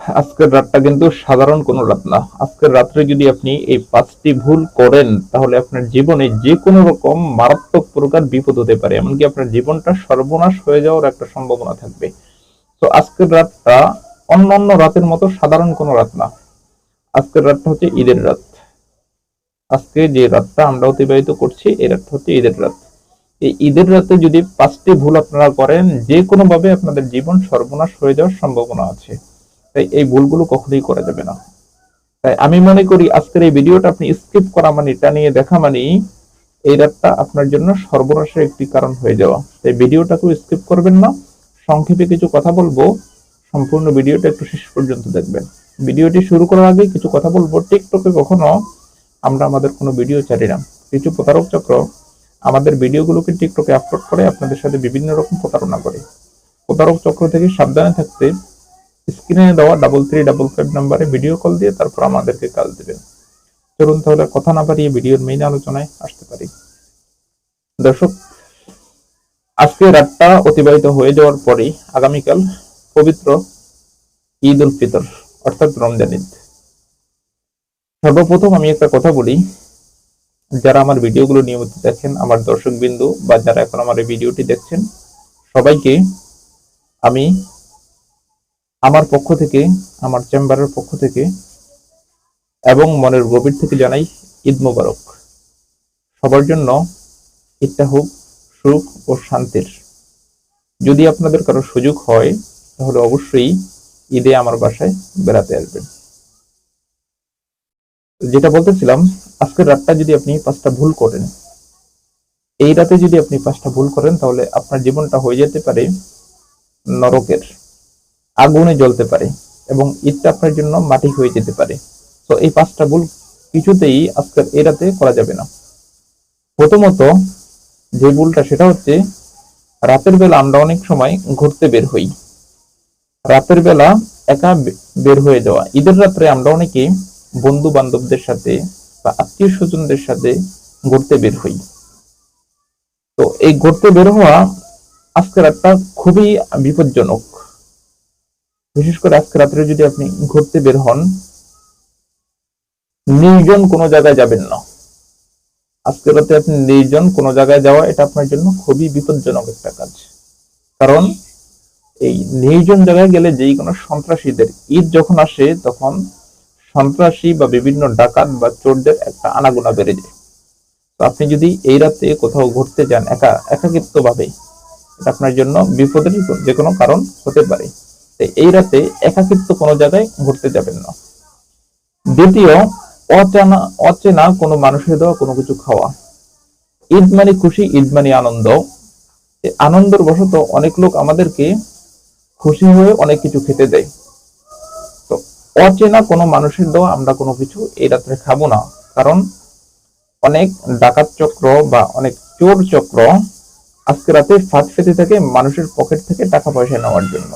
আজকের রাতটা কিন্তু সাধারণ কোনো রাত না। আজকের রাত্রে যদি আপনি এই 5টি ভুল করেন তাহলে আপনার জীবনে যে কোনো রকম মারাত্মক প্রকার বিপদ হতে পারে, এমনকি আপনার জীবনটা সর্বনাশ হয়ে যাওয়ার একটা সম্ভাবনা থাকবে। তো আজকের রাতটা অন্যান্য রাতের মতো সাধারণ কোনো রাত না। আজকের রাতটা হচ্ছে ঈদের রাত। আজকে যে রাতটা আমরা অতিবাহিত করছি এই রাতটা হচ্ছে ঈদের রাত। এই ঈদের রাতে যদি 5টি ভুল আপনারা করেন, যে কোনো ভাবে আপনাদের জীবন সর্বনাশ হয়ে যাওয়ার সম্ভাবনা আছে। তাই এই ভুলগুলো কখনোই করা যাবে না। তাই আমি মনে করি আজকের এই ভিডিওটা আপনি স্কিপ করা মানে, টানিয়ে দেখা মানে এই রাতটা আপনার জন্য সর্বনাশের একটি কারণ হয়ে যাওয়া। তাই ভিডিওটাকেও স্কিপ করবেন না। সংক্ষেপে কিছু কথা বলবো, সম্পূর্ণ ভিডিওটা একটু শেষ পর্যন্ত দেখবেন। ভিডিওটি শুরু করার আগে কিছু কথা বলবো, টিকটকে কখনো আমরা আমাদের কোনো ভিডিও ছাড়ি না। কিছু প্রতারক চক্র আমাদের ভিডিওগুলোকে টিকটকে আপলোড করে আপনাদের সাথে বিভিন্ন রকম প্রতারণা করে। প্রতারক চক্র থেকে সাবধানে থাকতে স্ক্রিনে দেওয়া 3355 নাম্বারে ভিডিও কল দিয়ে তারপর আমাদেরকে কাজ দেবেন। চলুন তাহলে কথা না বাড়িয়ে ভিডিওর মেইন আলোচনায় আসতে পারি। দর্শক, আজকে রাতটা অতিবাহিত হয়ে যাওয়ার পরে আগামীকাল পবিত্র ঈদ উল ফিতর অর্থাৎ রমজান ঈদ। সর্বপ্রথম আমি একটা কথা বলি, যারা আমার ভিডিওগুলো নিয়মিত দেখেন, আমার দর্শক বিন্দু বা যারা এখন আমার এই ভিডিওটি দেখছেন, সবাইকে আমি আমার পক্ষ থেকে, আমার চেম্বারের পক্ষ থেকে এবং মনের গভীর থেকে জানাই ঈদ মোবারক। সবার জন্য ঈদটা হোক সুখ ও শান্তির। যদি আপনাদের কারো সুযোগ হয় তাহলে অবশ্যই ঈদে আমার বাসায় বেড়াতে আসবেন। যেটা বলতেছিলাম, আজকের রাতটা যদি আপনি 5টা ভুল করেন, এই রাতে যদি আপনি 5টা ভুল করেন তাহলে আপনার জীবনটা হয়ে যেতে পারে নরকের, আগুনে জ্বলতে পারে এবং ঈদটা আপনার জন্য মাটি হয়ে যেতে পারে। তো এই 5টা ভুল কিছুতেই আজকের এই রাতে করা যাবে না। প্রথমত যে ভুলটা, সেটা হচ্ছে রাতের বেলা আমরা অনেক সময় ঘুরতে বের হই। রাতের বেলা একা বের হয়ে যাওয়া। ঈদের রাত্রে আমরা অনেকে বন্ধু বান্ধবদের সাথে বা আত্মীয় স্বজনদের সাথে ঘুরতে বের হই। তো এই ঘুরতে বের হওয়া আজকে রাতটা খুবই বিপজ্জনক। বিশেষ করে আজকে রাত্রে যদি আপনি ঘুরতে বের হন, নির্জন কোনো জায়গায় যাবেন না। আজকে রাতে আপনি নির্জন কোনো জায়গায় যাওয়া, এটা আপনার জন্য খুবই বিপজ্জনক একটা কাজ। কারণ এই নির্জন জায়গায় গেলে যেই কোনো সন্ত্রাসীদের, ঈদ যখন আসে তখন সন্ত্রাসী বা বিভিন্ন ডাকাত বা চোরদের একটা আনাগোনা বেড়ে যায়। তো আপনি যদি এই রাতে কোথাও ঘুরতে যান একাকিত্ব ভাবে, এটা আপনার জন্য বিপদের যে কোনো কারণ হতে পারে। এই রাতে একাকিত্ব কোনো জায়গায় ঘুরতে যাবেন না। দ্বিতীয়, অচেনা কোনো মানুষের দেওয়া কোনো কিছু খাওয়া। ঈদ মানে খুশি, ঈদ মানে আনন্দ। আনন্দের বশত অনেক লোক আমাদেরকে খুশি হয়ে অনেক কিছু খেতে দেয়। তো অচেনা কোনো মানুষের দেওয়া আমরা কোনো কিছু এই রাত্রে খাবো না। কারণ অনেক ডাকাত চক্র বা অনেক চোর চক্র আজকে রাতে ফাঁদ পেতে থাকে মানুষের পকেট থেকে টাকা পয়সা নেওয়ার জন্য।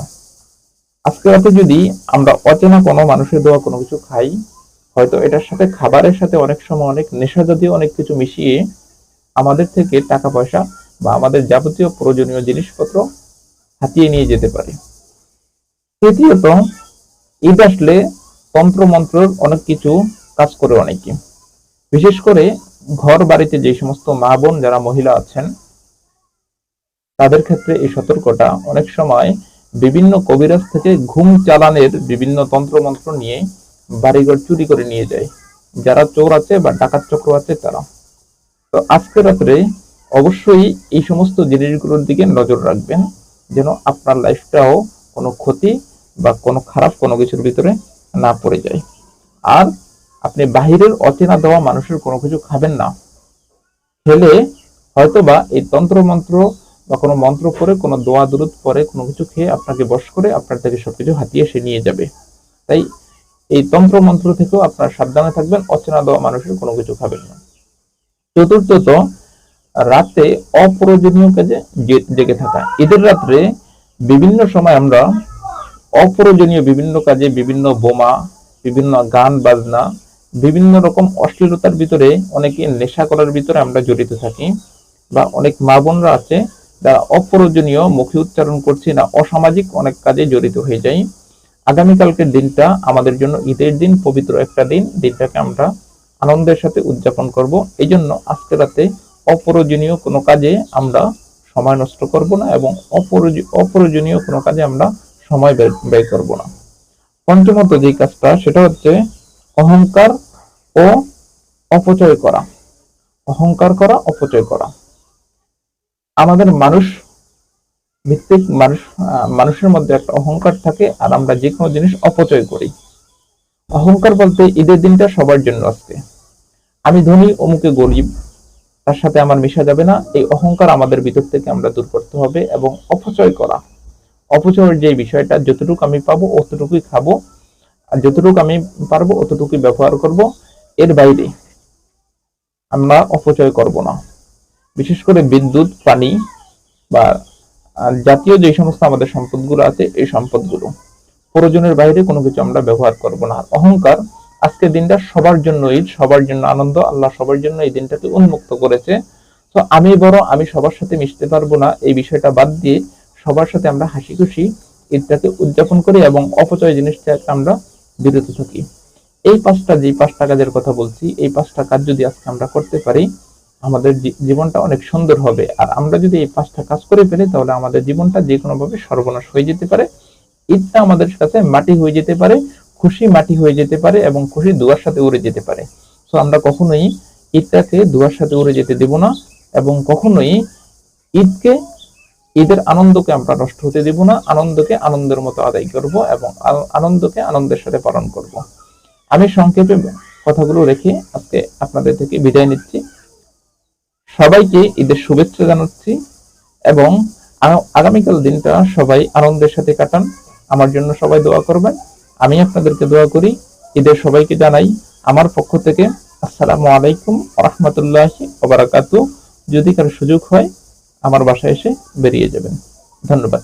আজকে রাতে যদি আমরা অচেনা কোনো মানুষের দেওয়া কোনো কিছু খাই, হয়তো এটার সাথে খাবারের সাথে অনেক সময় অনেক নেশা জাতীয় অনেক কিছু মিশিয়ে আমাদের থেকে টাকা পয়সা বা আমাদের যাবতীয় প্রয়োজনীয় জিনিসপত্র হাতিয়ে নিয়ে যেতে পারে। তৃতীয়ত, ঈদ আসলে তন্ত্র মন্ত্রের অনেক কিছু কাজ করে অনেকে। বিশেষ করে ঘর বাড়িতে যে সমস্ত মা বোন যারা মহিলা আছেন, তাদের ক্ষেত্রে এই সতর্কতা অনেক সময় বিভিন্ন কবিরাজ থেকে ঘুম চালানের বিভিন্ন তন্ত্রমন্ত্র নিয়ে বাড়িঘর চুরি করে নিয়ে যায়। যারা চোর আছে বা ডাকাত চক্র আছে তারা। তো আজকে রাত্রে অবশ্যই এই সমস্ত জিনিসগুলোর দিকে নজর রাখবেন, যেন আপনার লাইফটাও কোনো ক্ষতি বা কোনো খারাপ কোনো কিছুর ভিতরে না পড়ে যায়। আর আপনি বাহিরের অচেনা দেওয়া মানুষের কোনো কিছু খাবেন না। খেলে হয়তোবা এই তন্ত্র মন্ত্র বা কোনো মন্ত্র পরে, কোনো দোয়া দুরুদ পরে কোনো কিছু খেয়ে আপনাকে বশ করে আপনার থেকে সবকিছু হাতিয়ে সে নিয়ে যাবে। তাই এই তন্ত্র মন্ত্র থেকেও আপনারা সাবধানে থাকবেন, অচেনা দেওয়া মানুষের কোনো কিছু খাবেন না। চতুর্থত, রাতে অপ্রয়োজনীয় কাজে জেগে থাকা। ঈদের রাত্রে বিভিন্ন সময় আমরা অপ্রয়োজনীয় বিভিন্ন কাজে, বিভিন্ন বোমা, বিভিন্ন গান বাজনা, বিভিন্ন রকম অশ্লীলতার ভিতরে, অনেকে নেশা করার ভিতরে আমরা জড়িত থাকি। বা অনেক মা বোনরা আছে যারা অপ্রয়োজনীয় মুখে উচ্চারণ করছি না অসামাজিক অনেক কাজে জড়িত হয়ে যায়। আগামীকালকের দিনটা আমাদের জন্য ঈদের দিন, পবিত্র একটা দিন। দিনটাকে আমরা আনন্দের সাথে উদযাপন করব। এই জন্য আজকে রাতে অপ্রয়োজনীয় কোনো কাজে আমরা সময় নষ্ট করব না এবং অপ্রয়োজনীয় কোনো কাজে আমরা সময় ব্যয় করব না। পঞ্চমত যে কাজটা, সেটা হচ্ছে অহংকার ও অপচয় করা। অহংকার করা, অপচয় করা। আমাদের মানুষের মধ্যে একটা অহংকার থাকে, আর আমরা যে কোনো জিনিস অপচয় করি। অহংকার বলতে ঈদের দিনটা সবার জন্য আজকে, আমি ধনী অমুকে গরিব, তার সাথে আমার মিশা যাবে না, এই অহংকার আমাদের ভিতর থেকে আমরা দূর করতে হবে। এবং অপচয় করা, অপচয়ের যে বিষয়টা, যতটুকু আমি পাবো অতটুকুই খাবো, আর যতটুকু আমি পারবো অতটুকুই ব্যবহার করব, এর বাইরে আমরা অপচয় করব না। বিশেষ করে বিদ্যুৎ, পানি বা জাতীয় যে সমস্ত আমাদের সম্পদগুলো আছে, এই সম্পদগুলো প্রয়োজনের বাইরে কোনো কিছু আমরা ব্যবহার করব না। অহংকার, আজকের দিনটা সবার জন্য ঈদ, সবার জন্য আনন্দ, আল্লাহ সবার জন্য এই দিনটাকে উন্মুক্ত করেছে। তো আমি সবার সাথে মিশতে পারবো না, এই বিষয়টা বাদ দিয়ে সবার সাথে আমরা হাসি খুশি ঈদটাকে উদযাপন করি এবং অপচয় জিনিসটাকে আমরা বিরত থাকি। এই পাঁচটা কাজের কথা বলছি, এই পাঁচটা কাজ যদি আজকে আমরা করতে পারি, আমাদের জীবনটা অনেক সুন্দর হবে। আর আমরা যদি এই পাঁচটা কাজ করে ফেলি, তাহলে আমাদের জীবনটা যে কোনো ভাবে সর্বনাশ হয়ে যেতে পারে। ঈদটা আমাদের কাছে মাটি হয়ে যেতে পারে, খুশি মাটি হয়ে যেতে পারে এবং খুশি ধোঁয়ার সাথে উড়ে যেতে পারে। তো আমরা কখনোই ঈদটাকে ধোঁয়ার সাথে উড়ে যেতে দেব না এবং কখনোই ঈদের আনন্দকে আমরা নষ্ট হতে দেব না। আনন্দকে আনন্দের মতো আদায় করব এবং আনন্দকে আনন্দের সাথে পালন করব। আমি সংক্ষেপে কথাগুলো রেখে আজকে আপনাদের থেকে বিদায় নিচ্ছি। সবাইকে ঈদের শুভেচ্ছা জানাচ্ছি এবং আগামীকাল দিনটা সবাই আনন্দের সাথে কাটান। আমার জন্য সবাই দোয়া করবেন, আমি আপনাদেরকে দোয়া করি। ঈদের সবাইকে জানাই আমার পক্ষ থেকে আসসালামু আলাইকুম ওয়া রাহমাতুল্লাহি ওয়া বারাকাতুহু। যদি কারো সুযোগ হয় আমার বাসায় এসে বেরিয়ে যাবেন। ধন্যবাদ।